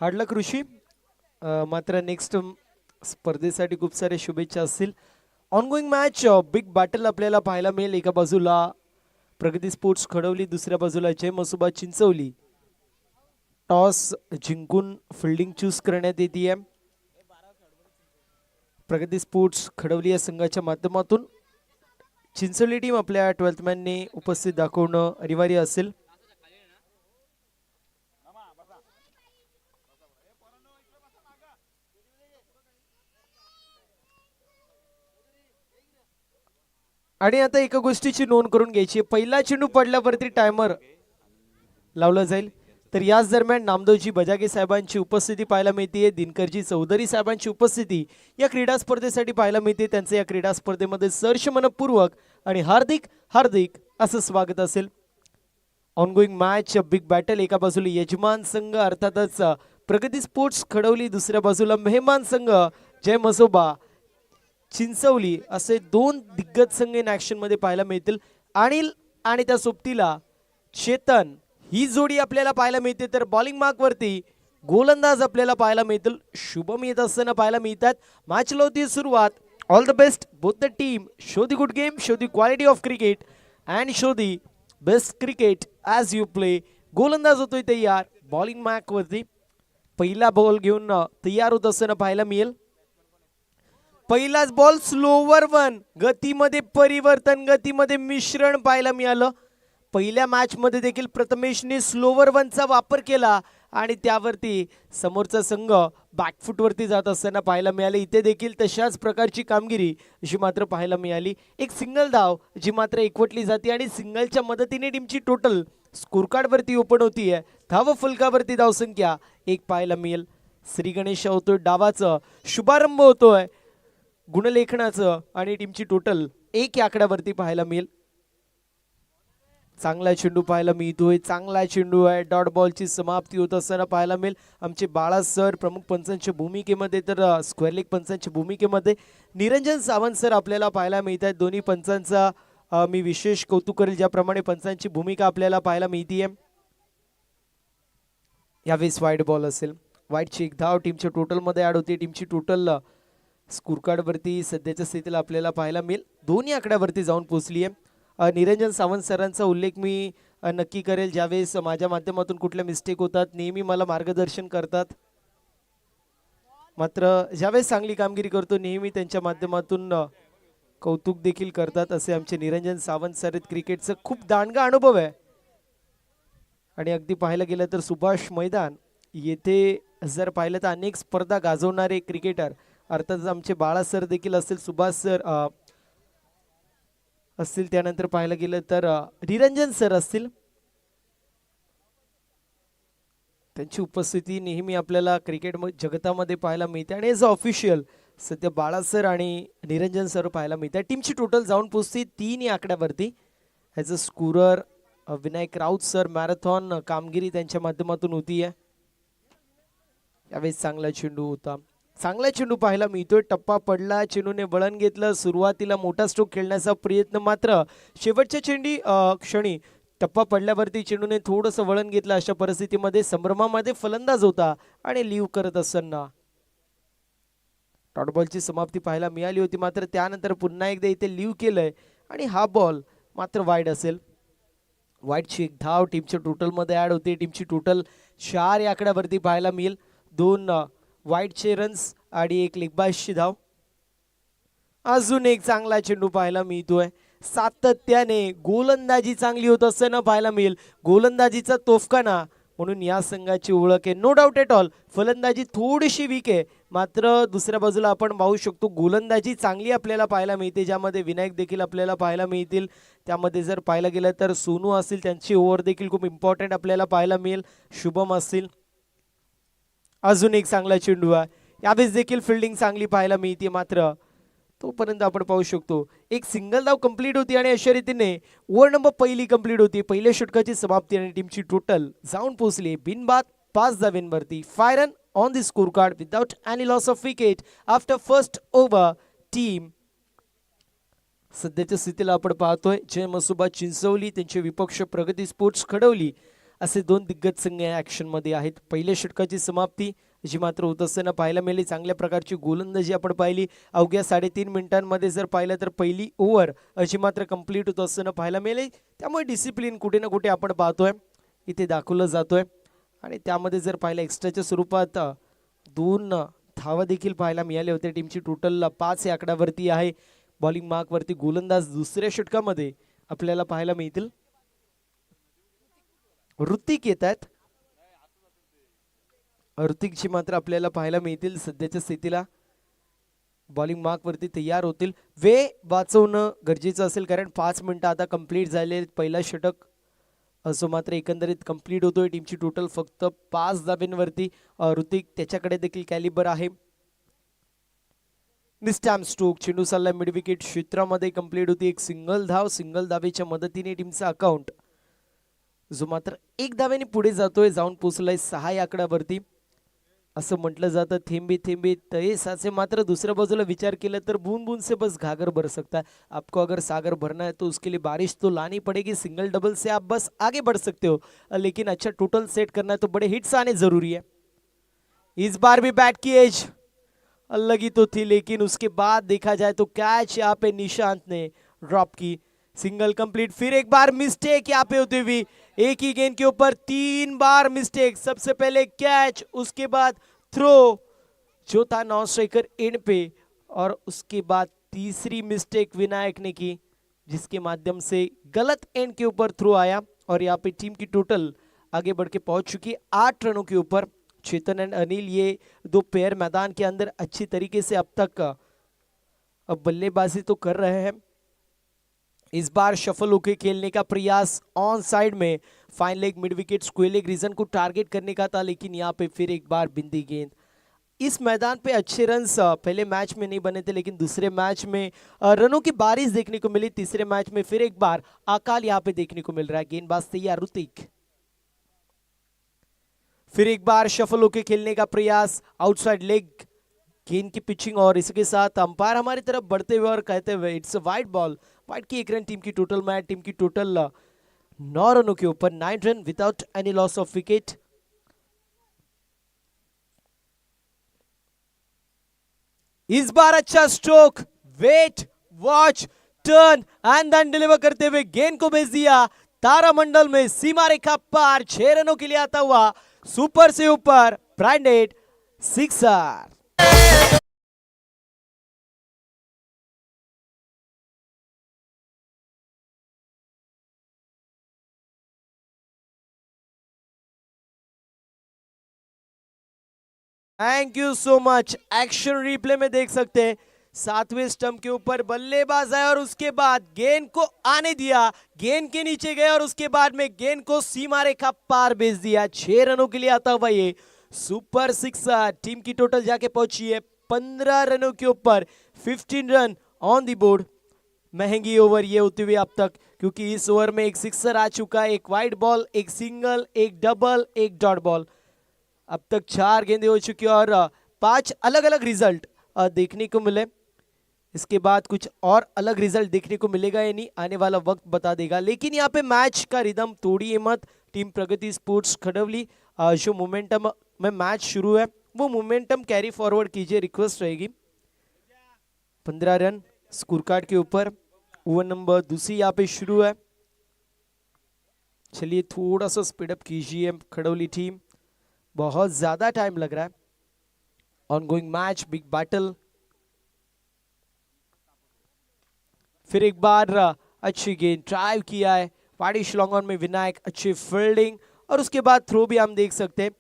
Hard लक ऋषी. मात्र next स्पर्धेसाठी खूप सारे शुभेच्छा असतील. ऑनगोईंग मॅच बिग बॅटल आपल्याला पाहायला मिळेल. एका बाजूला प्रगती स्पोर्ट्स खडवली, दुसऱ्या बाजूला जय मसोबा चिंचवली. टॉस जिंकून फिल्डिंग चूज करण्यात येते. प्रगती स्पोर्ट्स खडवली या संघाच्या माध्यमातून चिंचवली टीम आपल्या 12th मॅनने उपस्थित दाखवणं अनिवार्य असेल. आणि आता एका गोष्टीची नोंद करून घ्यायची, पहिला चेंडू पडल्यावरती टायमर लावला जाईल. तर याच दरम्यान नामदेवजी बजागे साहेबांची उपस्थिती पाहायला मिळते. दिनकरजी चौधरी साहेबांची उपस्थिती या क्रीडा स्पर्धेसाठी पाहायला मिळते. त्यांचं या क्रीडा स्पर्धेमध्ये सहर्ष मनपूर्वक आणि हार्दिक हार्दिक असं स्वागत असेल. Ongoing match big battle. एका बाजूला यजमान संघ अर्थातच प्रगती स्पोर्ट्स खडवली, दुसऱ्या बाजूला मेहमान संघ जय मसोबा चिंचवली, असे दोन दिग्गज संघ इन ऍक्शन मध्ये पाहायला मिळतील. अनिल आणि त्या सोबतीला चेतन ही जोडी आपल्याला पाहायला मिळते. तर बॉलिंग मार्क वरती गोलंदाज आपल्याला पाहायला मिळतील. शुभम येत असताना पाहायला मिळतात. मॅचला होती सुरुवात. All the best both the team. Show the good game, show the quality of cricket and show the best cricket as you play. गोलंदाज होतोय तयार. बॉलिंग मार्क वरती पहिला बॉल घेऊन तयार होत असताना पाहायला मिळेल. पहिलाच बॉल स्लोवर वन. गतीमध्ये परिवर्तन, गतीमध्ये मिश्रण पाहायला मिळालं. पहिल्या मॅच मध्ये देखील प्रथमेशने स्लोवर वनचा वापर केला आणि त्यावरती समोरचा संघ बॅकफुट वरती जात असताना पाहायला मिळाले. इथे देखील तशाच प्रकारची कामगिरी अशी मात्र पाहायला मिळाली. एक सिंगल धाव जी मात्र एकवटली जाते आणि सिंगलच्या मदतीने टीमची टोटल स्कोर कार्ड वरती ओपन होतीये. धाव फलकावरती धावसंख्या एक पाहायला मिळेल. श्री गणेश होतोय डावाचं, शुभारंभ होतोय गुणलेखनाचं आणि टीमची टोटल एक या आकड्यावरती पाहायला मिळेल. चांगला चेंडू पाहायला मिळतोय. चांगला चेंडू आहे. डॉट बॉलची समाप्ती होत असताना पाहायला मिळेल. आमचे बाळा सर प्रमुख पंचांच्या भूमिकेमध्ये, तर स्क्वेअर लेग पंचांच्या भूमिकेमध्ये निरंजन सावंत सर आपल्याला पाहायला मिळत आहेत. दोन्ही पंचांचा मी विशेष कौतुक करेल, ज्याप्रमाणे पंचांची भूमिका आपल्याला पाहायला मिळतीये. यावेळेस वाईड बॉल असेल. वाईडची एक धाव टीमच्या टोटलमध्ये ऍड होती. टीमची टोटल स्कोर कार्ड वरती सध्याच्या स्थितीला आपल्याला पाहायला मिळेल दोन्ही आकड्यावरती जाऊन पोहोचली आहे. निरंजन सावंत सरांचा उल्लेख मी नक्की करेल. ज्यावेळेस माझ्या माध्यमातून कुठल्या मिस्टेक होतात नेहमी मला मार्गदर्शन करतात. मात्र ज्यावेळेस चांगली कामगिरी करतो नेहमी त्यांच्या माध्यमातून कौतुक देखील करतात. असे आमचे निरंजन सावंत सर आहेत. क्रिकेटचा खूप दांडगा अनुभव आहे. आणि अगदी पाहायला गेलं तर सुभाष मैदान येथे जर पाहिलं तर अनेक स्पर्धा गाजवणारे क्रिकेटर अर्थातच आमचे बाळा सर देखील असतील, सुभाष सर असतील, त्यानंतर पाहायला गेलं तर निरंजन सर असतील. त्यांची उपस्थिती नेहमी आपल्याला क्रिकेट जगतामध्ये पाहायला मिळते. आणि एज अ ऑफिशियल सध्या बाळा सर आणि निरंजन सर पाहायला मिळतात. टीमची टोटल जाऊन पोहोचते 3 या आकड्यावरती. As a scorer Vinayak Raut sir. Marathon कामगिरी त्यांच्या माध्यमातून होती आहे. यावेळेस चांगला चेंडू होता. चांगला चेंडू पाहायला मिळतोय. टप्पा पडला, चेंडूने वळण घेतलं. सुरुवातीला मोठा स्ट्रोक खेळण्याचा प्रयत्न, मात्र शेवटच्या क्षणी टप्पा पडल्यावरती चेंडूने थोडंसं वळण घेतलं. अशा परिस्थितीमध्ये संभ्रमामध्ये फलंदाज होता आणि लीव करत असताना डॉट समाप्ती पाहायला मिळाली होती. मात्र त्यानंतर पुन्हा एकदा इथे लीव केलंय आणि हा बॉल मात्र वाईड असेल. वाईडची एक धाव टीमच्या टोटलमध्ये ऍड होते. टीमची टोटल 4 या आकड्यावरती पाहायला मिळेल. 2 वाईडचे रन्स आणि एक लेगबाजची धाव. अजून एक चांगला चेंडू पाहायला मिळतोय. सातत्याने गोलंदाजी चांगली होत असताना पाहायला मिळेल. गोलंदाजीचा तोफखाना म्हणून या संघाची ओळख आहे. No doubt at all. फलंदाजी थोडीशी वीक आहे, मात्र दुसऱ्या बाजूला आपण पाहू शकतो गोलंदाजी चांगली आपल्याला पाहायला मिळते, ज्यामध्ये विनायक देखील आपल्याला पाहायला मिळतील. त्यामध्ये जर पाहायला गेलं तर सोनू असतील, त्यांची ओव्हर देखील खूप इम्पॉर्टंट आपल्याला पाहायला मिळेल. शुभम असतील. अजून एक चांगला चेंडू आहे. यावेळेस देखील फिल्डिंग चांगली पाहायला मिळते. मात्र तोपर्यंत आपण पाहू शकतो एक सिंगल धाव कंप्लीट होती आणि अशा रीतीने ओव्हर नंबर पहिली कंप्लीट होती. पहिल्या षटकाची समाप्ती आणि टीमची टोटल जाऊन पोहोचली बिनबाद 5 धावांवरती. 5 run on the score card without any loss of wicket after first over. Team सध्याच्या स्थितीला आपण पाहतोय जय मसोबा चिंचवली, त्यांचे विपक्ष प्रगती स्पोर्ट्स खडवली असे दोन दिग्गज संघ या ऍक्शन मध्ये आहेत. पहिल्या षटकाची समाप्ती जी मात्र होत असताना पाहायला मिळाली. चांगल्या प्रकारची गोलंदाजी आपण पाहिली. अवघ्या 3.5 मिनिटांमध्ये जर पाहिलं तर पहिली ओव्हर अशी मात्र कंप्लीट होत असताना पाहायला मिळाली. त्यामुळे डिसिप्लिन कुठे ना कुठे आपण पाहतोय इथे दाखवलं जातोय आणि त्यामध्ये जर पाहिलं एक्स्ट्राच्या स्वरूपात 2 धावा देखील पाहायला मिळाले होते. टीमची टोटल 5 या आकड्यावरती आहे. बॉलिंग मार्क वरती गोलंदाज दुसऱ्या षटकामध्ये आपल्याला पाहायला मिळतील. ऋतिक येत आहेत. ऋतिकची मात्र आपल्याला पाहायला मिळतील सध्याच्या स्थितीला. बॉलिंग मार्क वरती तयार होतील. वेळ वाचवणं गरजेचं असेल कारण 5 मिनिटं आता कंप्लीट झाले. पहिला षटक असो मात्र एकंदरीत कंप्लीट होतोय. टीमची टोटल फक्त 5 धाब्यांवरती. ऋतिक त्याच्याकडे देखील कॅलिबर आहे. निस्टॅम स्ट्रोक चेंडू चालला मिड विकेट क्षेत्रामध्ये कंप्लीट होती. एक सिंगल धावेच्या मदतीने टीमचा अकाउंट जो मात्र 1 धावेने पुढे जातोय. जाऊन पोहोचलाय 6 या आकड्यावरती. असं म्हटलं जातं थेंबे थेंबे तळे साचे. मात्र दुसऱ्या बाजूला विचार केला तर बूंद बूंद से बस घागर भर सकता है. आपको अगर सागर भरना है तो उसके लिए बारिश तो लानी पड़ेगी. सिंगल डबल से आप बस आगे बढ़ सकते हो लेकिन अच्छा टोटल सेट करना है तो बड़े हिट्स आने जरूरी है. इस बार भी बैट की एज लगी तो थी लेकिन उसके बाद देखा जाए तो कैच यहाँ पे निशांत ने ड्रॉप की. Single complete. फिर एक बार मिस्टेक यहाँ पे होती हुई. एक ही गेंद के ऊपर 3 बार मिस्टेक. सबसे पहले कैच, उसके बाद थ्रो जो था नॉन स्ट्राइकर एंड पे, और उसके बाद तीसरी मिस्टेक विनायक ने की जिसके माध्यम से गलत एंड के ऊपर थ्रो आया. और यहाँ पे टीम की टोटल आगे बढ़ के पहुंच चुकी है 8 रनों के ऊपर. चेतन एंड अनिल ये 2 पेयर मैदान के अंदर अच्छी तरीके से अब तक अब बल्लेबाजी तो कर रहे हैं. इस बार शफल होके खेलने का प्रयास ऑन साइड में. Fine leg mid wicket square leg region को टारगेट करने का था लेकिन यहाँ पे फिर एक बार बिंदी गेंद. इस मैदान पे अच्छे रन्स पहले मैच में नहीं बने थे लेकिन दूसरे मैच में रनों की बारिश देखने को मिली. तीसरे मैच में फिर एक बार अकाल यहाँ पे देखने को मिल रहा है. गेंदबाज तैयार ऋतिक. फिर एक बार शफल होके खेलने का प्रयास. आउटसाइड लेग गेंद की पिचिंग और इसके साथ अंपायर हमारी तरफ बढ़ते हुए और कहते हुए it's a wide ball. Wide की 1 रन. टीम की टोटल मैच टीम की टोटल 9 रनों के ऊपर 9 run without any loss of wicket. इस बार अच्छा stroke. Wait watch turn and then deliver करते हुए गेंद को भेज दिया तारामंडल में. सीमा रेखा पार 6 रनों के लिए आता हुआ सुपर से ऊपर branded sixer. Thank you so much. Action replay में देख सकते हैं 7वें स्टंप के ऊपर बल्लेबाज आया और उसके बाद गेंद को आने दिया. गेंद के नीचे गए और उसके बाद में गेंद को सीमा रेखा पार भेज दिया. 6 रनों के लिए आता हुआ ये सुपर सिक्सर. टीम की टोटल जाके पहुंची है 15 रनों के ऊपर. 15 रन ऑन दी बोर्ड. महंगी ओवर ये होती हुई अब तक क्योंकि इस ओवर में एक सिक्सर आ चुका है, एक वाइड बॉल, एक सिंगल, एक डबल, एक डॉट बॉल. अब तक 4 गेंदें हो चुकी और 5 अलग अलग रिजल्ट देखने को मिले. इसके बाद कुछ और अलग रिजल्ट देखने को मिलेगा या नहीं आने वाला वक्त बता देगा. लेकिन यहाँ पे मैच का रिदम तोड़िए मत. टीम प्रगति स्पोर्ट्स खडवली जो मोमेंटम में मैच शुरू है वो मोमेंटम कैरी फॉरवर्ड कीजिए, रिक्वेस्ट रहेगी. 15 रन स्कोर कार्ड के ऊपर. ओवर नंबर दूसरी यहाँ पे शुरू है. चलिए थोड़ा सा स्पीडअप कीजिए खडवली टीम, बहुत ज्यादा टाइम लग रहा है. Ongoing match, big battle. फिर एक बार अच्छी गेंद ड्राइव किया है वाडिश लॉन्ग ऑन में विनायक. अच्छी फील्डिंग और उसके बाद थ्रो भी हम देख सकते हैं.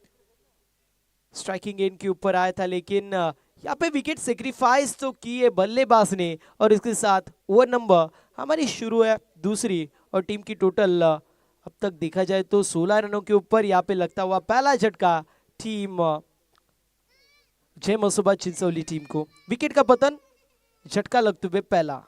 स्ट्राइकिंग गेंद के ऊपर आया था लेकिन यहाँ पे विकेट सेक्रीफाइस तो की है बल्लेबाज ने. और इसके साथ ओवर नंबर हमारी शुरू है दूसरी और टीम की टोटल अब तक देखा जाए तो 16 रनों के ऊपर. यहाँ पे लगता हुआ पहला झटका टीम जय मसोबा चिंचोली टीम को. विकेट का पतन, झटका लगते हुए पहला.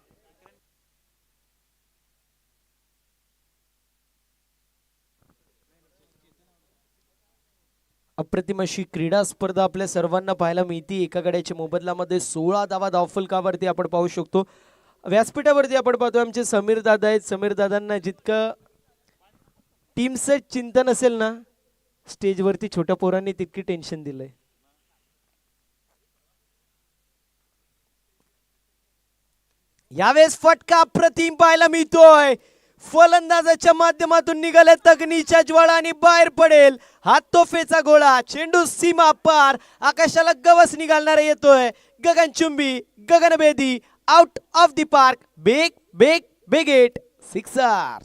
अप्रतिम अशी क्रीडा स्पर्धा आपल्या सर्वांना पाहायला मिळते. एका गड्याच्या मोबदल्यामध्ये 16 धावा धावफलकावरती आपण पाहू शकतो. व्यासपीठावरती आपण पाहतोय आमचे समीर दादा आहेत. समीर दादांना जितकं टीमचं चिंतन असेल ना, स्टेजवरती छोट्या पोरांनी तितकी टेन्शन दिलंय. यावेळेस फटका अप्रतिम पाहायला मिळतोय. फलंदाजाच्या माध्यमातून निघाले तगणीच्या ज्वाळा आणि बाहेर पडेल हा तोफेचा गोळा. चेंडू सीमा पार, आकाशाला गवस निघालणारा येतोय. गगनचुंबी, गगनभेदी, out of the park. Big big big hit, sixer.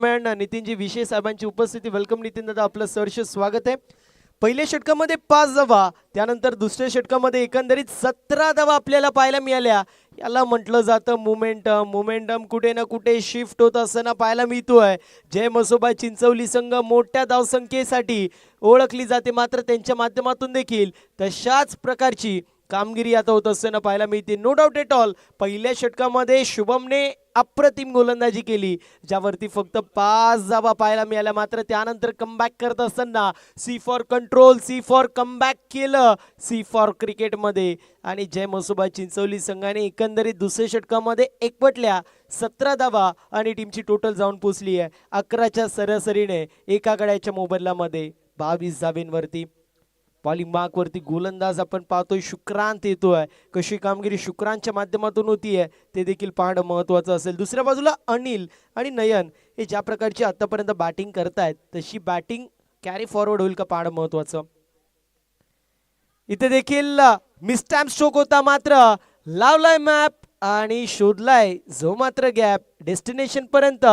नितीनजी विशेष साहेबांची उपस्थिती. वेलकम नितीन दादा, आपलं सहर्ष स्वागत आहे. पहिल्या षटकामध्ये 5 धावा, त्यानंतर दुसऱ्या षटकामध्ये एकंदरीत 17 धावा आपल्याला पाहायला मिळाल्या. याला म्हटलं जातं मोमेंटम कुठे ना कुठे शिफ्ट होत असताना पाहायला मिळतोय. जय मसोबा चिंचवली संघ मोठ्या धावसंख्येसाठी ओळखली जाते, मात्र त्यांच्या माध्यमातून देखील तशाच प्रकारची कामगिरी आता होत असताना पाहायला मिळते. नो डाऊट एट ऑल, पहिल्या षटकामध्ये शुभमने अप्रतिम गोलंदाजी केली, ज्यावरती फक्त 5 धावा पाहायला मिळाल्या. मात्र त्यानंतर कमबॅक करत असताना C four control, C four comeback केलं, सी फॉर क्रिकेटमध्ये. आणि जय मसोबा चिंचवली संघाने एकंदरीत दुसऱ्या षटकामध्ये एकवटल्या 17 धावा आणि टीमची टोटल जाऊन पोचली आहे 11च्या सरासरीने एका गड्याच्या मोबदल्यामध्ये 22 धावेंवरती. बॉलिंग मार्कवरती गोलंदाज आपण पाहतोय शुक्रांत येतोय. कशी कामगिरी शुक्रांतच्या माध्यमातून होतीये ते देखील पाहणं महत्वाचं असेल. दुसऱ्या बाजूला अनिल आणि नयन हे ज्या प्रकारची आतापर्यंत बॅटिंग करतायत तशी बॅटिंग कॅरी फॉरवर्ड होईल का पाहणं महत्वाचं. इथे देखील मिसटॅम्प स्ट्रोक होता, मात्र लावलाय मॅप आणि शोधलाय जो मात्र गॅप. डेस्टिनेशन पर्यंत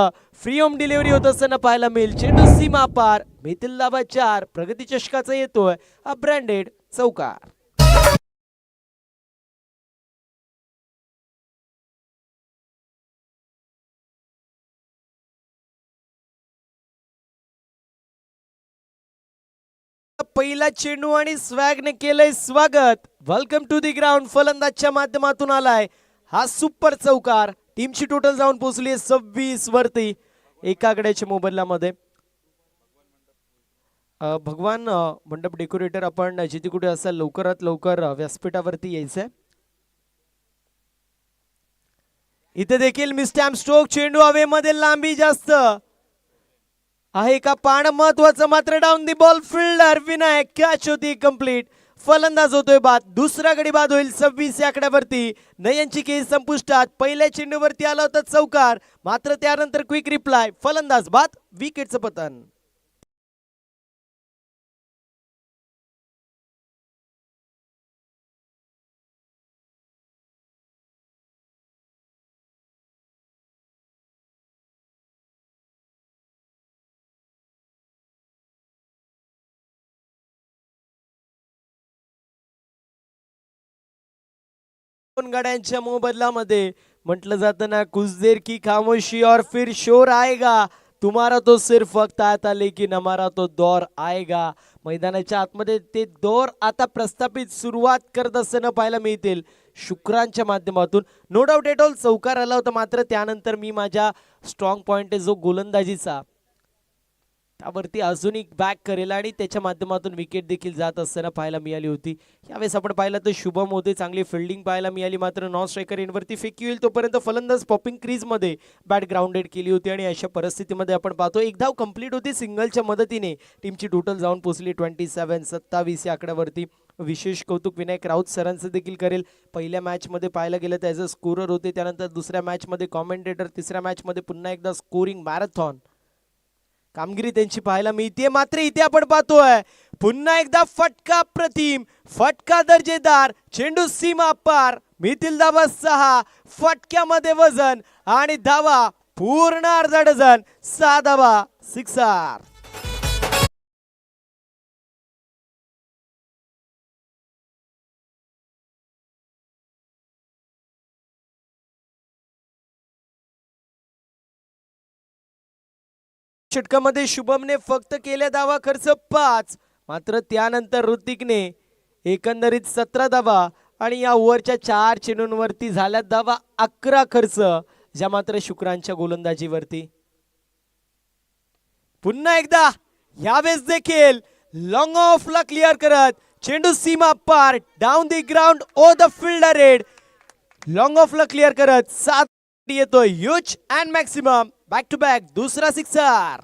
फ्री होम डिलिव्हरी होत असताना पाहायला मिळेल. चेंडू सीमा पार, मिथिल दाबा 4, प्रगती चषकाचा येतोय हा ब्रँडेड चौकार. पहिला चेंडू आणि स्वॅगने केलंय स्वागत. Welcome to the ground. फलंदाजच्या माध्यमातून आलाय हा सुपर चौकार. टीमची टोटल जाऊन पोहोचली 26 वरती एका गड्याच्या मोबदल्यामध्ये. भगवान मंडप डेकोरेटर, आपण जिथे कुठे असाल लवकरात लवकर व्यासपीठावरती यायचंय. इथे देखील मिसटॅम्प स्ट्रोक. चेंडू हवेमध्ये, लांबी जास्त आहे का पाहणं महत्वाचं. मात्र down the ball, fielder Vinayak, catch होती कंप्लीट. फलंदाज होतोय बाद. दुसरा गडी बाद होईल 26 या आकड्यावरती. नयनची केस संपुष्टात. पहिल्या चेंडूवरती आला होता चौकार, मात्र त्यानंतर क्विक रिप्लाय. फलंदाज बाद, विकेटचं पतन. गाड्यांच्या मोबदल्यामध्ये म्हटलं जातं ना, कुछ देर की खामोशी और फिर शोर आएगा. तुम्हारा तो सिर्फ वक्त आता लेकिन हमारा तो दौर आएगा. मैदानाच्या आतमध्ये ते दौर आता प्रस्थापित सुरुवात करत असताना पाहायला मिळतील शुक्रांच्या माध्यमातून. नो डाऊट एट ऑल चौकार आला होता, मात्र त्यानंतर मी माझ्या स्ट्रॉंग पॉइंट जो गोलंदाजीचा त्यावरती अजून एक बॅक करेल आणि त्याच्या माध्यमातून विकेट देखील जात असताना पाहायला मिळाली होती. यावेळेस आपण पाहिलं तर शुभम होते, चांगली फिल्डिंग पाहायला मिळाली, मात्र नॉन स्ट्रायकर एंडवरती फेकी होईल तोपर्यंत फलंदाज पॉपिंग क्रीजमध्ये बॅट ग्राउंडेड केली होती. आणि अशा परिस्थितीमध्ये आपण पाहतो एक धाव कंप्लीट होती सिंगलच्या मदतीने. टीमची टोटल जाऊन पोहोचली 27 या आकड्यावरती. विशेष कौतुक विनायक राऊत सरांचं देखील करेल. पहिल्या मॅचमध्ये पाहायला गेलं तर ॲज अ स्कोरर होते, त्यानंतर दुसऱ्या मॅचमध्ये कॉमेंटेटर, तिसऱ्या मॅचमध्ये पुन्हा एकदा स्कोरिंग मॅरेथॉन कामगिरी त्यांची पाहायला मिळते. मात्र इथे आपण पाहतोय पुन्हा एकदा फटका प्रतिम, फटका दर्जेदार. चेंडू सीमा पार, मिथिल धावा 6, फटक्यामध्ये वजन आणि धावा पूर्ण अर्धा डझन. 6 धावा, सिक्सर. षटकामध्ये शुभमने फक्त केल्या धावा खर्च 5, मात्र त्यानंतर ऋतिकने एकंदरीत 17 धावा आणि या ओव्हरच्या 4 चेंडूंवरती झाल्या धावा 11 खर्च, ज्या मात्र शुक्रांच्या गोलंदाजीवरती. पुन्हा एकदा यावेळेस देखील लॉंग ऑफला क्लिअर करत चेंडू सीमा पार डाऊन दी ग्राउंड ओ द फील्डर रेड. लॉंग ऑफला क्लिअर करत 7 येतोय huge and maximum. Back to back दुसरा सिक्सर.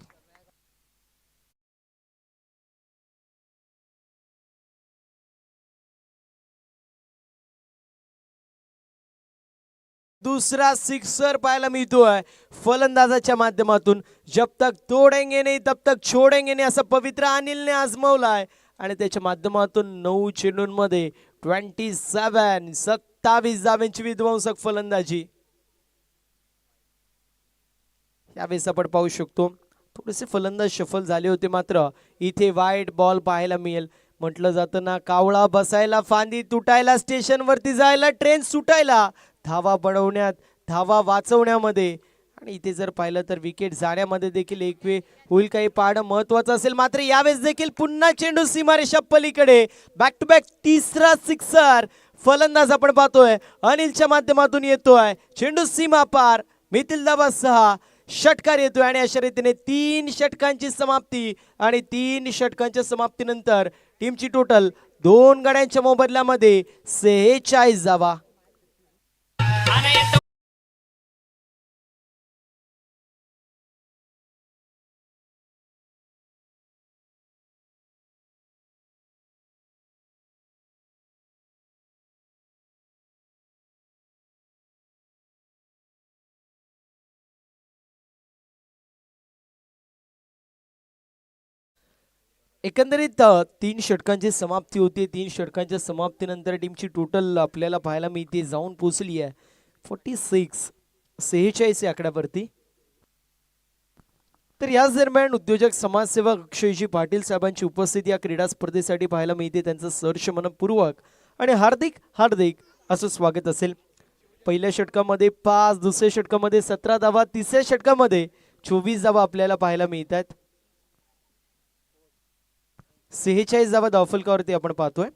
दुसरा सिक्सर पाहायला मिळतोय फलंदाजाच्या माध्यमातून. जब तक तोडेंगे नाही तब तक छोडेंगे नाही असं पवित्र अनिलने आजमावलाय आणि त्याच्या माध्यमातून 9 चेंडूंमध्ये 27 धावांची विध्वंसक फलंदाजी. यावेळेस आपण पाहू शकतो थोडेसे फलंदाज शफल झाले होते, मात्र इथे वाईट बॉल पाहायला मिळेल. म्हटलं जातं ना, कावळा बसायला फांदी तुटायला, स्टेशनवरती जायला ट्रेन सुटायला, धावा बनवण्यात धावा वाचवण्यामध्ये आणि इथे जर पाहिलं तर विकेट जाण्यामध्ये देखील एक वेळ होईल काही पाहणं महत्वाचं असेल. मात्र यावेळेस देखील पुन्हा चेंडू सीमारेषा पलीकडे. बॅक टू बॅक तिसरा सिक्सर. फलंदाज आपण पाहतोय अनिलच्या माध्यमातून येतोय. चेंडू सीमा पार, मिथिल धावा 6, षटकार येतोय आणि अशा रीतीने 3 षटकांची समाप्ती. आणि 3 षटकांच्या समाप्तीनंतर टीमची टोटल 2 गड्यांच्या मोबदल्यामध्ये 46 धावा. एकंदरीत 3 षटकांची समाप्ती होती. 3 षटकांच्या समाप्तीनंतर टीमची टोटल आपल्याला पाहायला मिळते जाऊन पोहोचली आहे 46 या आकड्यावरती. तर याच दरम्यान उद्योजक समाजसेवक अक्षयजी पाटील साहेबांची उपस्थिती या क्रीडा स्पर्धेसाठी पाहायला मिळते. त्यांचं सहर्ष मनपूर्वक आणि हार्दिक हार्दिक असं स्वागत असेल. पहिल्या षटकामध्ये 5, दुसऱ्या षटकामध्ये 17 धावा, तिसऱ्या षटकामध्ये 24 धावा आपल्याला पाहायला मिळतात. 46 धावा धावफलकावरती आपण पाहतोय.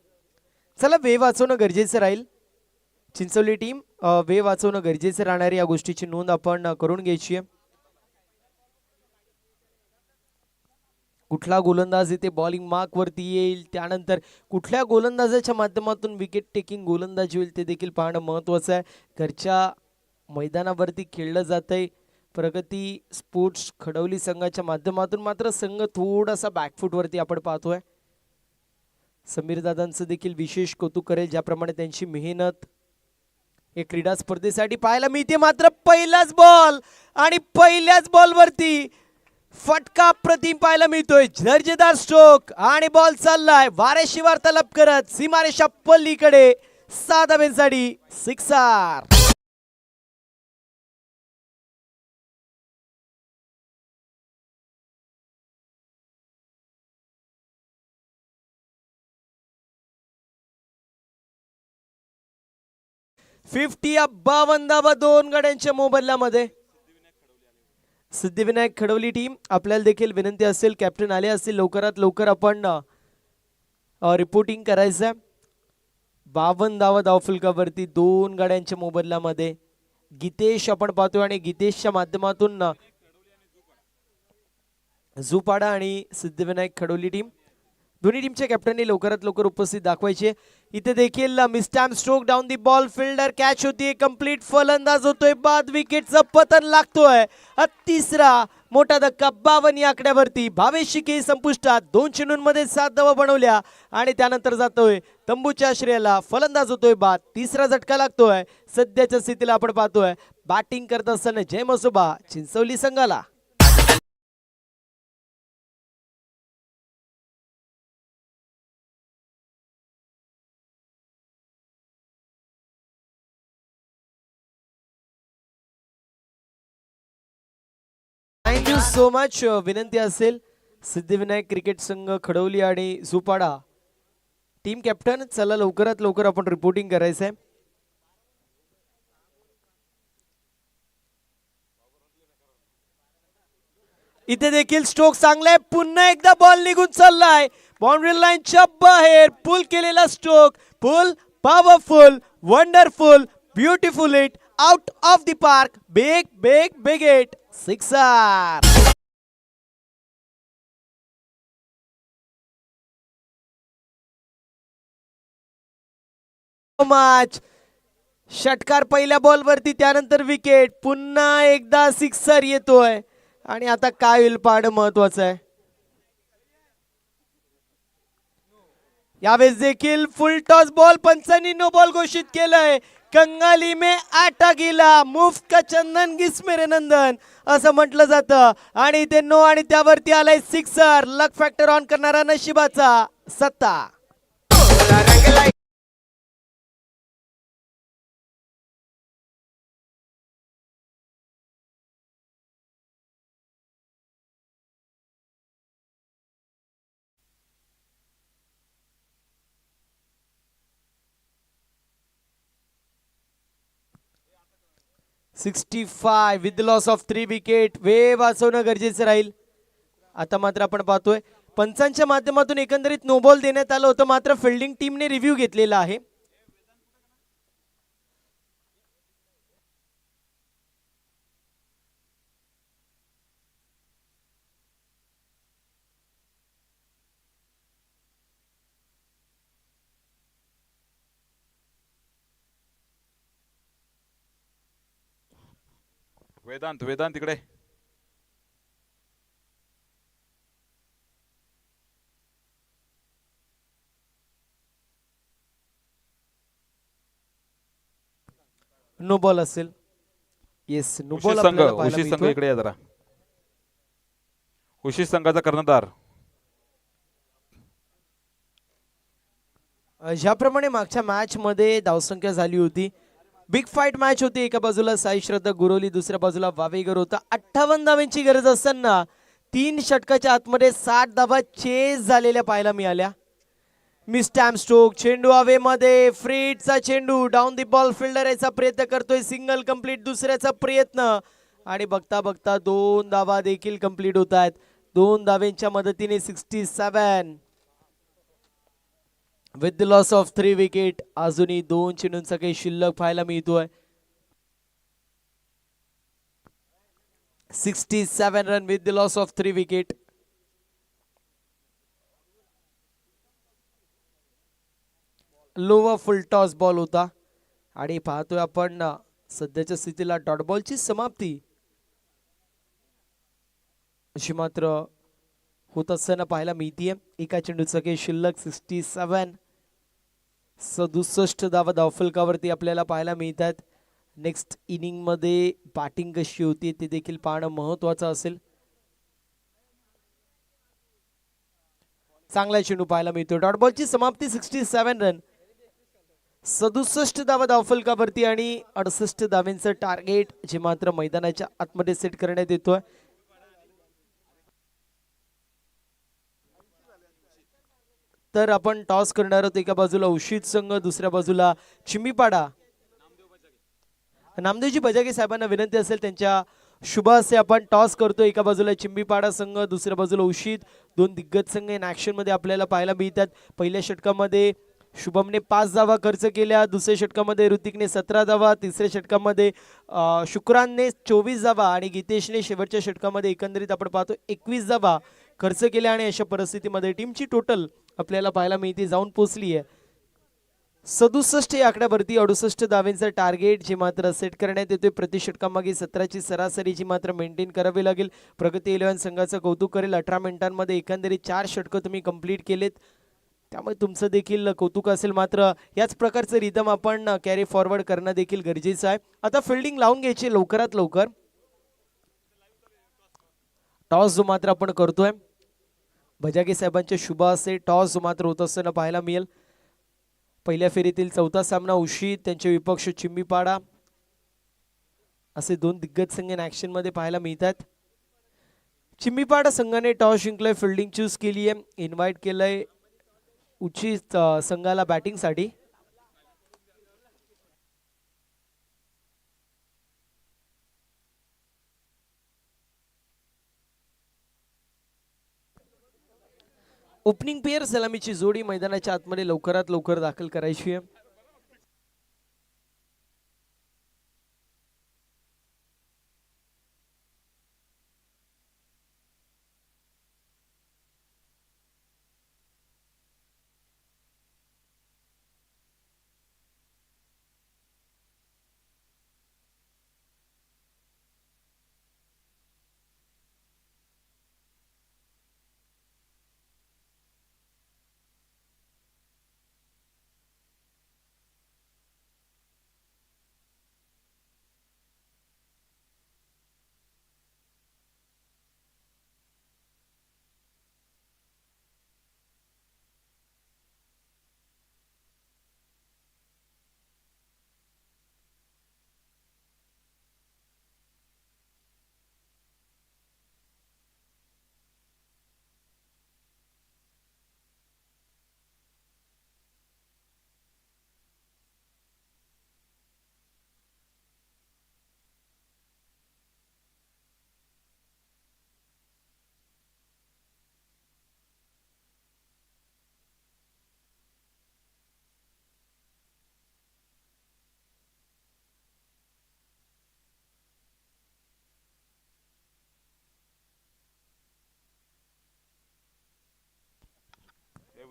चला, वेळ वाचवणं गरजेचं राहील. चिंचवली टीम वेळ वाचवणं गरजेचं राहणार, या गोष्टीची नोंद आपण करून घ्यायची आहे. कुठला गोलंदाज इथे बॉलिंग मार्क वरती येईल, त्यानंतर कुठल्या गोलंदाजाच्या माध्यमातून विकेट टेकिंग गोलंदाजी होईल ते देखील पाहणं महत्वाचं आहे. घरच्या मैदानावरती खेळलं जातंय. प्रगती स्पोर्ट्स खडवली संघाच्या माध्यमातून मात्र संघ थोडासा बॅकफुटवरती आपण पाहतोय. समीर दादांचं देखील विशेष कौतुक करेल, ज्याप्रमाणे त्यांची मेहनत या क्रीडा स्पर्धेसाठी पाहायला मिळते. मात्र पहिलाच बॉल आणि पहिल्याच बॉलवरती फटका प्रतिम पाहायला मिळतोय. दर्जेदार स्ट्रोक आणि बॉल चाललाय वाऱ्याशी वार्तालाप करत सीमारेषा पल्लीकडे. 6 धावांसाठी सिक्सर. या 52 धावा 2 गड्यांच्या मोबदल्यामध्ये. सिद्धिविनायक खडवली टीम, आपल्याला देखील विनंती असेल, कॅप्टन आले असतील, लवकरात लवकर आपण रिपोर्टिंग करायचं. 52 धावा धावफलकावरती 2 गाड्यांच्या मोबदल्यामध्ये. गीतेश आपण पाहतोय आणि गीतेशच्या माध्यमातून झुपाडा आणि सिद्धिविनायक खडवली टीम दोन्ही टीमच्या कॅप्टननी लवकरात लवकर उपस्थित दाखवायचे. इथे देखील mistimed stroke down the ball, fielder catch होती, कंप्लीट फलंदाज होतोय बाद, विकेटचं पतन लागतोय. तिसरा मोठा धक्का 52 या आकड्यावरती. भावेश शिके संपुष्टात. 2 चेंडूंमध्ये 7 धावा बनवल्या आणि त्यानंतर जातोय तंबूच्या आश्रयाला, फलंदाज होतोय बाद. तिसरा झटका लागतोय. सध्याच्या स्थितीला आपण पाहतोय बॅटिंग करत असताना जय मसोबा चिंचवली संघाला. Thank you so much. विनंती असेल सिद्धिविनायक क्रिकेट संघ खडवली आणि झुपाडा टीम कॅप्टन, चला लवकरात लवकर आपण रिपोर्टिंग करायचंय. इथे देखील स्ट्रोक चांगलाय. पुन्हा एकदा बॉल निघून चाललाय बाउंड्री लाईनच्या बाहेर. पुल केलेला stroke, pull powerful, wonderful, beautiful hit out of the park. Big hit. Sixer. Much षटकार पहिल्या बॉलवरती, त्यानंतर विकेट, पुन्हा एकदा सिक्सर येतोय आणि आता काय होईल पाहणं महत्वाचं आहे. यावेळेस देखील फुल टॉस बॉल, पंचांनी नो बॉल घोषित केलंय. कंगाली में आटा गिला, मुफ्त का चंदन घिस मेरे नंदन असं म्हटलं जातं. आणि ते नो आणि त्यावरती आलाय सिक्सर. लक फॅक्टर ऑन करणारा नशिबाचा सत्ता. 65 with the loss of 3 wicket. वेळ वाचवणं गरजेचं राहील. आता मात्र आपण पाहतोय पंचांच्या माध्यमातून एकंदरीत नो बॉल देण्यात आलं होतं, मात्र फिल्डिंग टीमने रिव्ह्यू घेतलेला आहे. वेदांत वेदांत इकडे. नो बॉल असेल. येस, नो बॉल संघ उशी संघ इकडे या जरा. उशी संघाचा कर्णधार. ज्याप्रमाणे मागच्या मॅच मध्ये धावसंख्या झाली होती, बिग फाईट मॅच होती. एका बाजूला साई श्रद्धा गुरवली, दुसऱ्या बाजूला वावेगर होता. 58 धावांची गरज असताना 3 षटकाच्या आतमध्ये 60 धावा चेस झालेल्या पाहायला मिळाल्या. मिस टॅम स्ट्रोक, चेंडू हवेमध्ये, फ्रीडचा चेंडू, डाऊन दी बॉल फिल्डर याचा प्रयत्न करतोय, सिंगल कंप्लीट दुसऱ्याचा प्रयत्न आणि बघता बघता 2 धावा देखील कंप्लीट होत आहेत. 2 धावांच्या मदतीने 67 with the loss of 3 wicket. अजूनही 2 चेंडूंचा काही शिल्लक पाहायला मिळतोय. 67 run with the loss of 3 wicket. लोवा फुल टॉस बॉल होता आणि पाहतोय आपण सध्याच्या स्थितीला डॉट बॉलची समाप्ती अशी मात्र होत असताना पाहायला मिळतीये. एका चेंडूचा काही शिल्लक 67. 67 धावा धावफलकावरती आपल्याला पाहायला मिळतात. नेक्स्ट इनिंग मध्ये बॅटिंग कशी होती ते देखील पाहणं महत्वाचं असेल. चांगला चेंडू पाहायला मिळतो. डॉट बॉलची समाप्ती 67 रन, 67 धावा धावफलकावरती आणि 68 धावांचं टार्गेट जे मात्र मैदानाच्या आतमध्ये सेट करण्यात येतोय. तर आपण टॉस करणार आहोत. एका बाजूला उशीत संघ, दुसऱ्या बाजूला चिंबीपाडा. नामदेवजी बजागे साहेबांना विनंती असेल त्यांच्या शुभ हस्ते आपण टॉस करतो. एका बाजूला चिंबीपाडा संघ, दुसऱ्या बाजूला उशीत. 2 दिग्गज संघ इन ऍक्शन मध्ये आपल्याला पाहायला मिळतात. पहिल्या षटकामध्ये शुभमने 5 धावा खर्च केल्या, दुसऱ्या षटकामध्ये ऋतिकने 17 धावा, तिसऱ्या षटकामध्ये शुक्रानने 24 धावा आणि गीतेशने शेवटच्या षटकामध्ये एकंदरीत आपण पाहतो 21 धावा खर्च केल्या. आणि अशा परिस्थितीमध्ये टीमची टोटल आपल्याला पाहायला मिळते जाऊन पोहोचली आहे 67 या आकड्यावरती. 68 धावांचं टार्गेट जे मात्र सेट करण्यात येतोय. प्रति षटकामागे 17ची सरासरी जी मात्र मेंटेन करावी लागेल. प्रगती 11 संघाचं कौतुक करेल. 18 मिनिटांमध्ये एकंदरीत 4 षटकं तुम्ही कंप्लीट केलेत, त्यामुळे तुमचं देखील कौतुक असेल. मात्र याच प्रकारचं रिदम आपण कॅरी फॉरवर्ड करणं देखील गरजेचं आहे. आता फिल्डिंग लावून घ्यायची लवकरात लवकर. टॉस जो मात्र आपण करतोय बजागे साहेबांच्या शुभ हस्ते टॉस जो मात्र होत असताना पाहायला मिळेल. पहिल्या फेरीतील 4था सामना उशीत, त्यांचे विपक्ष चिंबीपाडा असे 2 दिग्गज संघ इन ऍक्शन मध्ये पाहायला मिळतात. चिंबीपाडा संघाने टॉस जिंकलाय, फिल्डिंग चूज केली आहे, इन्व्हाइट केलंय उचित संघाला बॅटिंगसाठी. ओपनिंग पेअर सलामीची जोडी मैदानाच्या आतमध्ये लवकरात लवकर दाखल करायची आहे.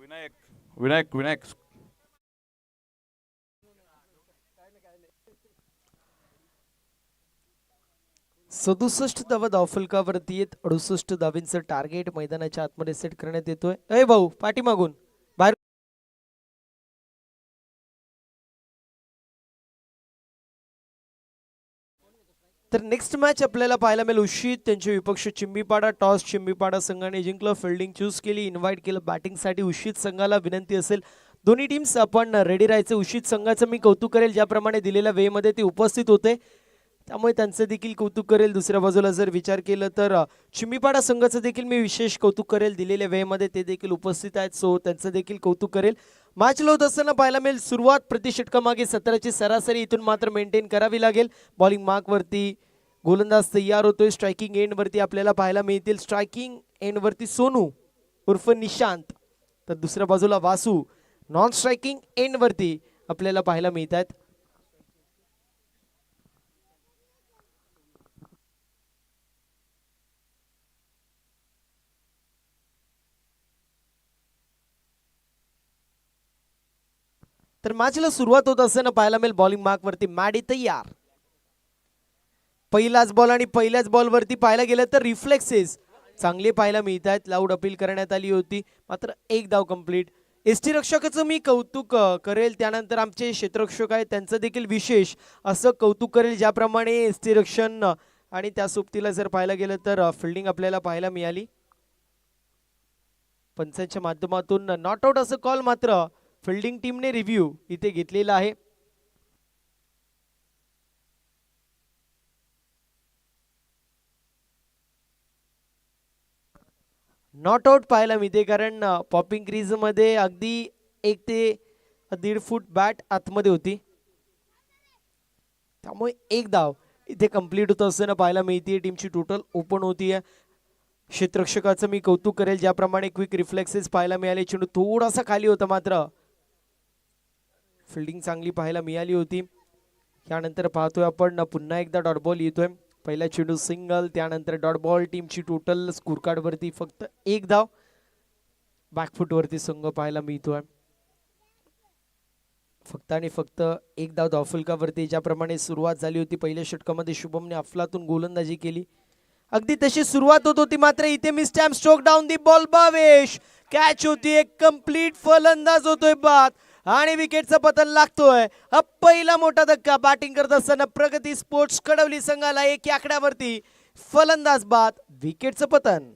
विनायक विनायक विनायक 67 धावा धावफलकावरती आहेत. 68 धावींचं टार्गेट मैदानाच्या आतमध्ये सेट करण्यात येतोय. अय भाऊ पाठीमागून बाहेर. तर नेक्स्ट मॅच आपल्याला पाहायला मिळेल. उशीत त्यांचे विपक्ष चिंबीपाडा. टॉस चिंबीपाडा संघाने जिंकलं. फिल्डिंग चूज केली. इन्व्हाइट केलं बॅटिंगसाठी. उशीत संघाला विनंती असेल दोन्ही टीम्स आपण रेडी राहायचं. उशीत संघाचं मी कौतुक करेल ज्याप्रमाणे दिलेल्या वेमध्ये ते उपस्थित होते त्यामुळे त्यांचं देखील कौतुक करेल. दुसऱ्या बाजूला जर विचार केलं तर चिंबीपाडा संघाचं देखील मी विशेष कौतुक करेल. दिलेल्या वेळेमध्ये ते देखील उपस्थित आहेत सो त्यांचं देखील कौतुक करेल. मॅच होत असताना पाहायला मिळेल सुरुवात प्रति षटकामागे 17ची सरासरी इथून मात्र मेंटेन करावी लागेल. बॉलिंग मार्कवरती गोलंदाज तयार होतोय. स्ट्रायकिंग एंडवरती आपल्याला पाहायला मिळतील. स्ट्रायकिंग एंडवरती सोनू उर्फ निशांत तर दुसऱ्या बाजूला वासू. नॉन स्ट्रायकिंग एंडवरती आपल्याला पाहायला मिळत आहेत. तर मॅचला सुरुवात होत असताना पाहायला मिळेल बॉलिंग मार्कवरती मॅडी तयार. पहिलाच बॉल आणि पहिल्याच बॉलवरती पाहायला गेलं तर रिफ्लेक्सेस चांगले पाहायला मिळत आहेत. लाऊड अपील करण्यात आली होती मात्र एक धाव कंप्लीट. यष्टीरक्षकाचं मी कौतुक करेल. त्यानंतर आमचे क्षेत्ररक्षक आहेत त्यांचं देखील विशेष असं कौतुक करेल ज्याप्रमाणे यष्टीरक्षण आणि त्या सोबतीला जर पाहायला गेलं तर फिल्डिंग आपल्याला पाहायला मिळाली. पंचांच्या माध्यमातून नॉट आउट असं कॉल मात्र फिल्डिंग टीमने रिव्ह्यू इथे घेतलेला आहे. नॉट आउट पाहायला मिळते कारण पॉपिंग क्रीज मध्ये अगदी 1 ते 1.5 फूट बॅट आतमध्ये होती त्यामुळे एक धाव इथे कंप्लीट होत असताना पाहायला मिळते. टीमची टोटल ओपन होतीये. क्षेत्ररक्षकाचं मी कौतुक करेल ज्याप्रमाणे क्विक रिफ्लेक्सेस पाहायला मिळाले. चेंडू थोडासा खाली होता मात्र फिल्डिंग चांगली पाहायला मिळाली होती. त्यानंतर पाहतोय आपण पुन्हा एकदा डॉट बॉल येतोय. पहिला चेंडू सिंगल त्यानंतर डॉट बॉल. टीमची टोटल स्कोर कार्ड वरती फक्त एक धाव. बॅकफुट वरती संघ पाहायला मिळतोय. फक्त आणि फक्त एक धाव धावफलकावरती. ज्याप्रमाणे सुरुवात झाली होती पहिल्या षटकामध्ये शुभमने अफलातून गोलंदाजी केली अगदी तशी सुरुवात होत होती मात्र इथे मिस्टॅम stroke down the ball. Bhavesh catch होती. एक कंप्लीट फलंदाज होतोय बाद आणि विकेटचा पतन लागतोय. हा पहिला मोठा धक्का बॅटिंग करत असताना प्रगती स्पोर्ट्स कडवली संघाला. एक आकड्यावरती फलंदाज बाद विकेटचं पतन.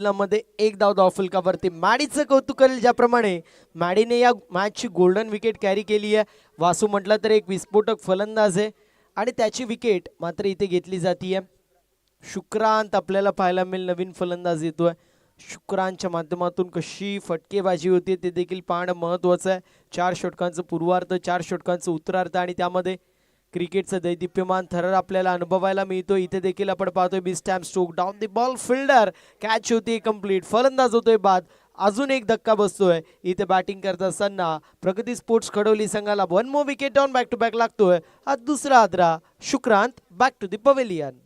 मध्ये एक धाव धावफलकावरती. मॅडीचं कौतुक करेल ज्याप्रमाणे मॅडीने या मॅचची गोल्डन विकेट कॅरी केली आहे. वासू म्हटलं तर एक विस्फोटक फलंदाज आहे आणि त्याची विकेट मात्र इथे घेतली जातीये. शुक्रांत आपल्याला पाहायला मिळेल नवीन फलंदाज येतोय. शुक्रांतच्या माध्यमातून कशी फटकेबाजी होती ते देखील पाहणं महत्वाचं आहे. 4 षटकांचं पूर्वार्ध 4 षटकांचं उत्तरार्ध आणि त्यामध्ये क्रिकेटचा दैदिप्यमान थरार आपल्याला अनुभवायला मिळतो. इथे देखील आपण पाहतोय बी stump stroke down the ball. Fielder catch होती कंप्लीट. फलंदाज होतोय बाद. अजून एक धक्का बसतोय इथे बॅटिंग करत असताना प्रगती स्पोर्ट्स कडवली संघाला. 1 more wicket down back to back लागतोय. हा दुसरा आदरा. Shukrant back to the pavilion.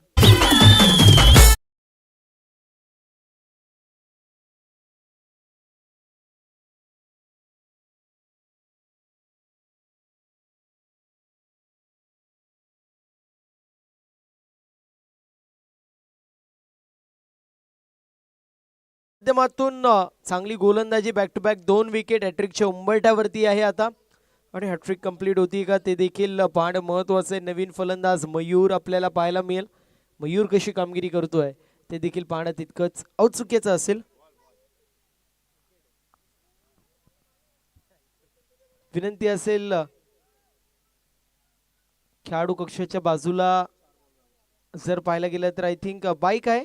माध्यमातून चांगली गोलंदाजी. बॅक टू बॅक 2 विकेट हॅट्रिकच्या उंबरठ्यावरती आहे आता आणि हॅट्रिक कंप्लीट होती का ते देखील पाहणं महत्वाचं आहे. नवीन फलंदाज मयूर आपल्याला पाहायला मिळेल. मयूर कशी कामगिरी करतोय ते देखील पाहणं तितकंच औत्सुक्याचं असेल. विनंती असेल खेळाडू कक्षाच्या बाजूला जर पाहायला गेलं तर आय थिंक बाईक आहे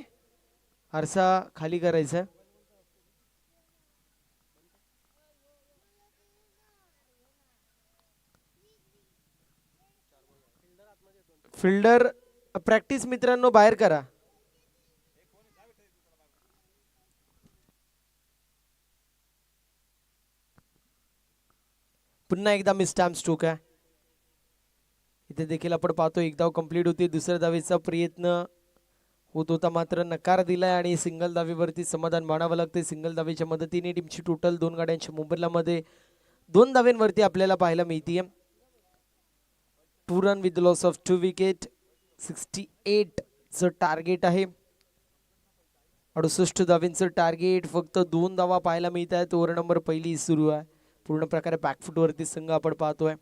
आरसा खाली करायचा. फिल्डर प्रॅक्टिस मित्रांनो बाहेर करा. पुन्हा एकदा मिस्टॅम स्ट्रोक आहे. इथे देखील आपण पाहतो एक धाव कंप्लीट होती. दुसऱ्या धावेचा प्रयत्न होत होता मात्र नकार दिलाय आणि सिंगल धावेवरती समाधान मानावं लागते. सिंगल धावेच्या मदतीने टीमची टोटल 2 गाड्यांच्या मोबदल्यामध्ये 2 धावेंवरती आपल्याला पाहायला मिळतीये. 2 run with loss of 2 wicket. 68 चं टार्गेट आहे. 68 धावेंचं टार्गेट. फक्त 2 धावा पाहायला मिळत आहेत. ओव्हर नंबर पहिली सुरू आहे. पूर्ण प्रकारे बॅकफुट वरती संघ आपण पाहतोय.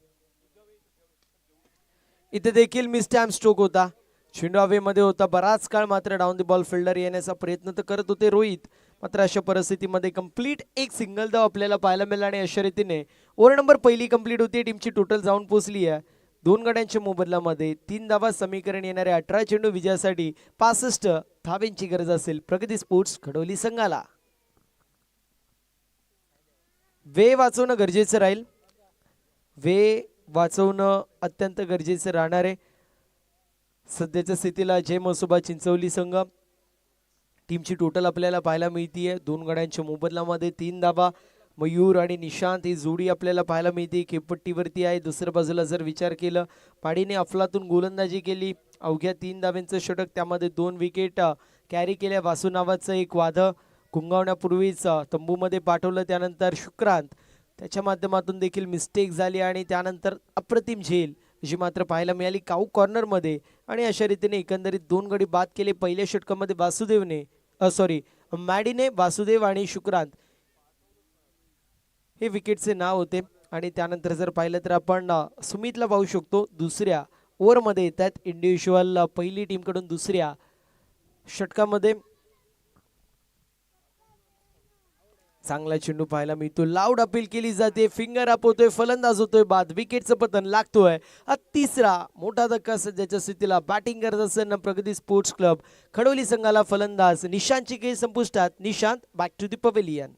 इथे देखील मिसटॅम स्ट्रोक होता. चेंडू हवेमध्ये होता बराच काळ मात्र डाऊन द बॉल फिल्डर येण्याचा प्रयत्न तर करत होते रोहित. मात्र अशा परिस्थितीमध्ये कंप्लीट एक सिंगल धाव आपल्याला पाहायला मिळाला आणि अशा रीतीने ओव्हर नंबर पहिली कंप्लीट होती. टीमची टोटल जाऊन पोहोचली आहे 2 गड्यांच्या मोबदल्यामध्ये 3 धावा. समीकरण येणारे 18 चेंडू विजयासाठी 65 धावेंची गरज असेल प्रगती स्पोर्ट्स खडोली संघाला. वेळ वाचवणं गरजेचं राहील. वेळ वाचवणं अत्यंत गरजेचं राहणार आहे. सध्याच्या स्थितीला जय मसोबा चिंचवली संघ टीमची टोटल आपल्याला पाहायला मिळतीये 2 गड्यांच्या मोबदल्यामध्ये 3 धावा. मयूर आणि निशांत ही जोडी आपल्याला पाहायला मिळते. खेपपट्टीवरती आहे. दुसऱ्या बाजूला जर विचार केलं पाडीने अफलातून गोलंदाजी केली. अवघ्या 3 धाव्यांचं षटक त्यामध्ये 2 विकेट कॅरी केल्या. वासू नावाचं एक वादळ गुंगावण्यापूर्वीच तंबूमध्ये पाठवलं. त्यानंतर शुक्रांत त्याच्या माध्यमातून देखील मिस्टेक झाली आणि त्यानंतर अप्रतिम झेल जी मात्र पाहायला मिळाली काऊ कॉर्नरमध्ये. आणि अशा रीतीने एकंदरीत 2 गडी बाद केले. पहिल्या षटकामध्ये वासुदेवने मॅडीने वासुदेव आणि शुक्रांत हे विकेटचे नाव होते. आणि त्यानंतर जर पाहिलं तर आपण सुमितला पाहू शकतो दुसऱ्या ओव्हरमध्ये येतात. इंडिव्हिज्युअल पहिली टीमकडून दुसऱ्या षटकामध्ये चांगला चेंडू पाहायला मिळतो. लाऊड अपील केली जाते. फिंगर अप होतोय. फलंदाज होतोय बाद. विकेटचं पतन लागतोय. तिसरा मोठा धक्का सध्याच्या स्थितीला बॅटिंग करत असताना प्रगती स्पोर्ट्स क्लब खडोली संघाला फलंदाज निशांतची खेळ संपुष्टात. Nishant back to the pavilion.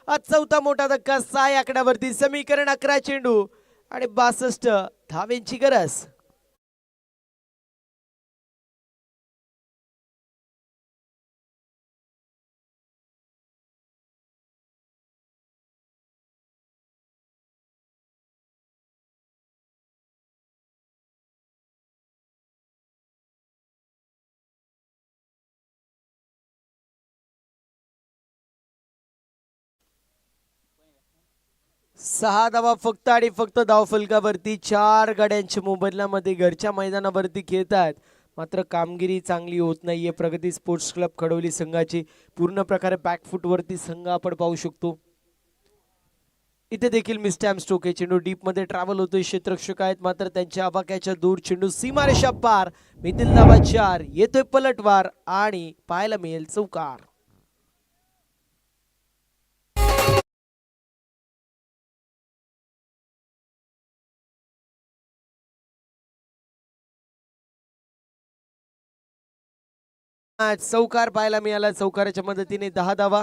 आज चौथा मोठा धक्का 6 आकड्यावरती समीकरण 11 चेंडू आणि 62 धावेंची गरज. सहा धावा फक्त आणि फक्त धावफलकावरती 4 गाड्यांच्या मोबदल्यामध्ये घरच्या मैदानावरती खेळतात. मात्र कामगिरी चांगली होत नाहीये प्रगती स्पोर्ट्स क्लब खडवली संघाची. पूर्ण प्रकारे बॅकफुटवरती संघ आपण पाहू शकतो. इथे देखील मिस्टॅम स्ट्रोक आहे. चेंडू डीप मध्ये ट्रॅव्हल होतोय. क्षेत्ररक्षक आहेत मात्र त्यांच्या आवाक्याच्या दूर चेंडू सीमारेषा पार. मिथिल धावा 4 येतोय पलटवार आणि पाहायला मिळेल चौकार. चौकार पाहायला मिळाला. चौकाराच्या मदतीने 10 धावा.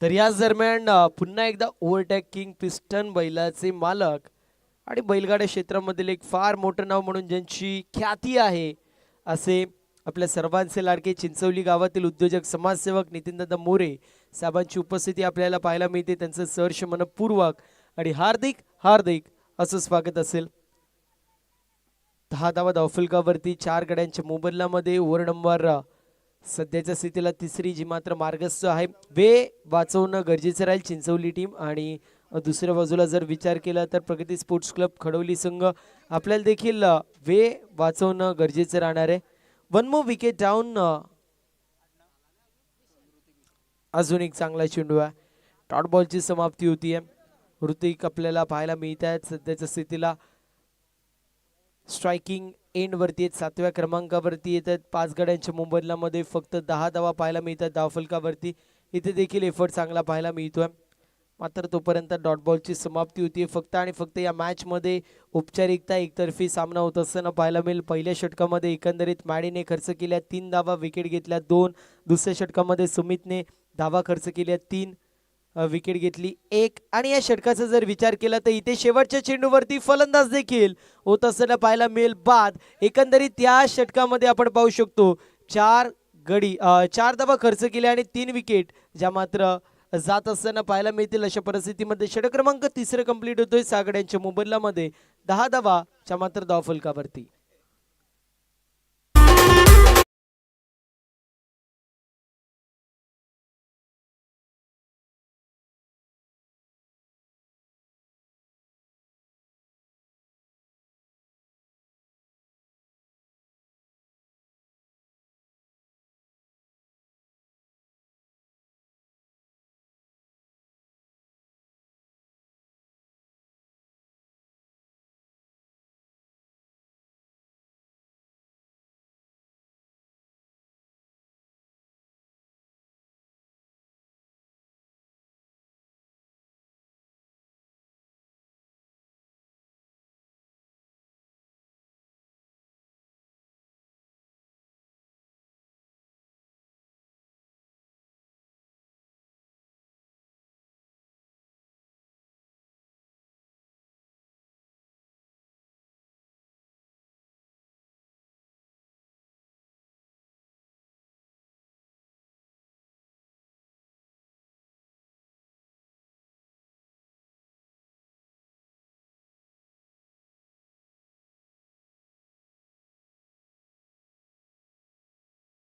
तर याच दरम्यान पुन्हा एकदा ओव्हरटेकिंग पिस्टन बैलाचे मालक आणि बैलगाड्या क्षेत्रामधील एक फार मोठं नाव म्हणून ज्यांची ख्याती आहे असे आपल्या सर्वांचे लाडके चिंचवली गावातील उद्योजक समाजसेवक नितीनदादा मोरे साहेबांची उपस्थिती आपल्याला पाहायला मिळते. त्यांचं सहर्ष मनपूर्वक आणि हार्दिक हार्दिक असं स्वागत असेल. 10 धावा धावफलकावरती 4 गड्यांच्या मोबदल्यामध्ये ओव्हर नंबर सध्याच्या स्थितीला तिसरी जी मात्र मार्गस्थ आहे. वे वाचवणं गरजेचं राहील चिंचवली टीम. आणि दुसऱ्या बाजूला जर विचार केला तर प्रगती स्पोर्ट्स क्लब खडवली संघ आपल्याला देखील वे वाचवणं गरजेचं राहणार आहे. One more wicket down. अजून एक चांगला चेंडू आहे. डॉट बॉलची समाप्ती होतीये. ऋतिक आपल्याला पाहायला मिळत आहेत सध्याच्या स्थितीला स्ट्रायकिंग एंड वरती आहेत. 7व्या क्रमांकावरती येतात. 5 गड्यांच्या मोबदल्यामध्ये फक्त 10 धावा पाहायला मिळतात धावफलकावरती. इथे देखील एफर्ट चांगला पाहायला मिळतोय. मात्र तोपर्यंत डॉट बॉलची समाप्ती होती. फक्त आणि फक्त या मॅच मध्ये औपचारिकता एकतर्फी सामना होत असताना पाहायला मिळेल. पहिल्या षटकामध्ये एकंदरीत मॅडीने खर्च केल्या 3 धावा, विकेट घेतल्या 2. दुसऱ्या षटकामध्ये सुमितने धावा खर्च केल्या 3, विकेट घेतली 1. आणि या षटकाचा जर विचार केला तर इथे शेवटच्या चेंडूवरती फलंदाज देखील होत असताना पाहायला मिळेल बाद. एकंदरीत या षटकामध्ये आपण पाहू शकतो 4 धावा खर्च केल्या आणि 3 विकेट ज्या मात्र जात असताना पाहायला मिळतील. अशा परिस्थितीमध्ये षटक क्रमांक 3 कंप्लीट होतोय 6 गड्यांच्या मोबदल्यामध्ये 10 धावाच्या मात्र धावफलकावरती.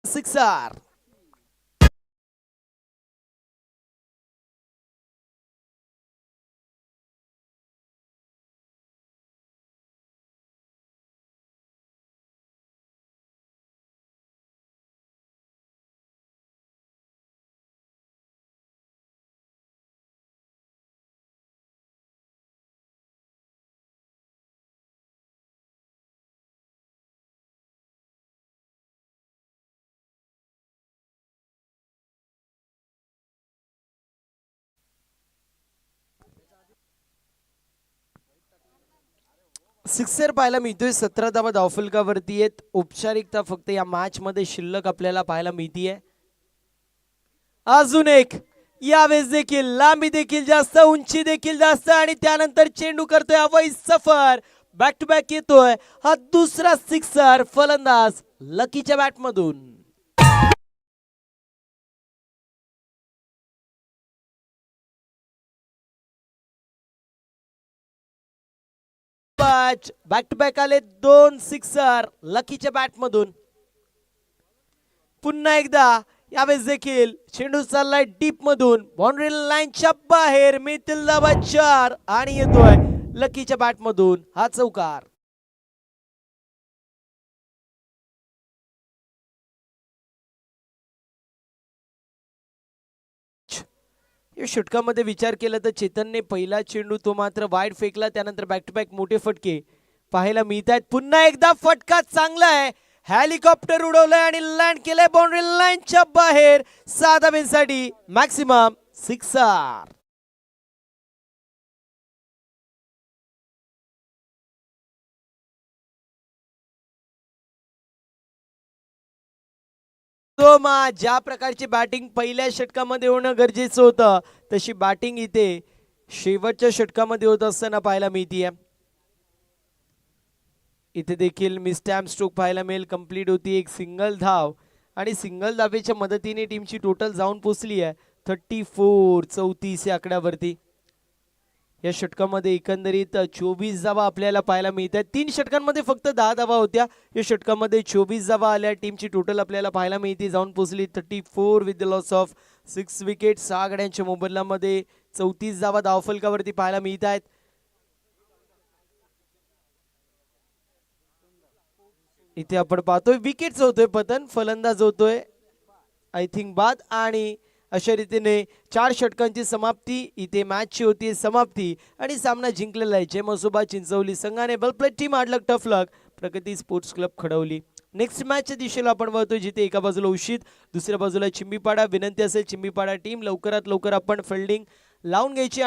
सिक्सर. सिक्सर पाहायला मिळतोय. 17 धावा धावफलकावरती आहेत. औपचारिकता फक्त या मॅच मध्ये शिल्लक आपल्याला पाहायला मिळतीये. अजून एक, यावेळेस देखील लांबी देखील जास्त, उंची देखील जास्त आणि त्यानंतर चेंडू करतोय अवैध सफर. बॅक टू बॅक येतोय हा दुसरा सिक्सर फलंदाज लकीच्या बॅट मधून. बॅक टू बॅक आले 2 सिक्सर लकीच्या बॅट मधून. पुन्हा एकदा यावेळेस देखील चेंडू चाललाय डीप मधून, बाउंड्री लाईनच्या बाहेर. मिळतील धावा 4 आणि येतोय लकीच्या बॅट मधून हा चौकार. या षटकामध्ये विचार केला तर चेतनने पहिला चेंडू तो मात्र वाईड फेकला. त्यानंतर बॅक टू बॅक मोठे फटके पाहायला मिळत आहेत. पुन्हा एकदा फटका चांगला आहे. हेलिकॉप्टर उडवलंय आणि लँड केलंय बाउंड्री लाईनच्या बाहेर. 6 धाब्यांसाठी मॅक्सिमम सिक्सर. ज्या प्रकारची बॅटिंग पहिल्या षटकामध्ये होणं गरजेचं होतं तशी बॅटिंग इथे शेवटच्या षटकामध्ये होत असताना पाहायला मिळतीये. इथे देखील मिसटॅम्प स्ट्रोक पाहायला मिळेल. कंप्लीट होती एक सिंगल धाव आणि सिंगल धावेच्या मदतीने टीमची टोटल जाऊन पोहोचली आहे 34 या आकड्यावरती. या षटकामध्ये एकंदरीत 24 धावा आपल्याला पाहायला मिळत आहेत. 3 षटकांमध्ये फक्त 10 धावा होत्या. या षटकामध्ये 24 धावा आल्या. टीमची टोटल आपल्याला पाहायला मिळते जाऊन पोहोचली 34 with the loss of 6 wicket. 6 गड्यांच्या मोबदल्यामध्ये 34 धावा धावफलकावरती पाहायला मिळत आहेत. इथे आपण पाहतोय विकेट होतोय पतन, फलंदाज होतोय आय थिंक बाद. आणि अशा रीतीने 4 षटकांची समाप्ती इथे मॅचची होती समाप्ती आणि सामना जिंकलेला आहे. जय मसोबा चिंचवली संघाने. वेल प्लेड टीम, हार्ड लक टफ लक. प्रगती स्पोर्ट्स क्लब खडवली. नेक्स्ट मॅचच्या दिशेला आपण वळतोय जिथे एका बाजूला उशीत दुसऱ्या बाजूला चिंबीपाडा. विनंती असेल चिंबीपाडा टीम लवकरात लवकर आपण फिल्डिंग लावून घ्यायची.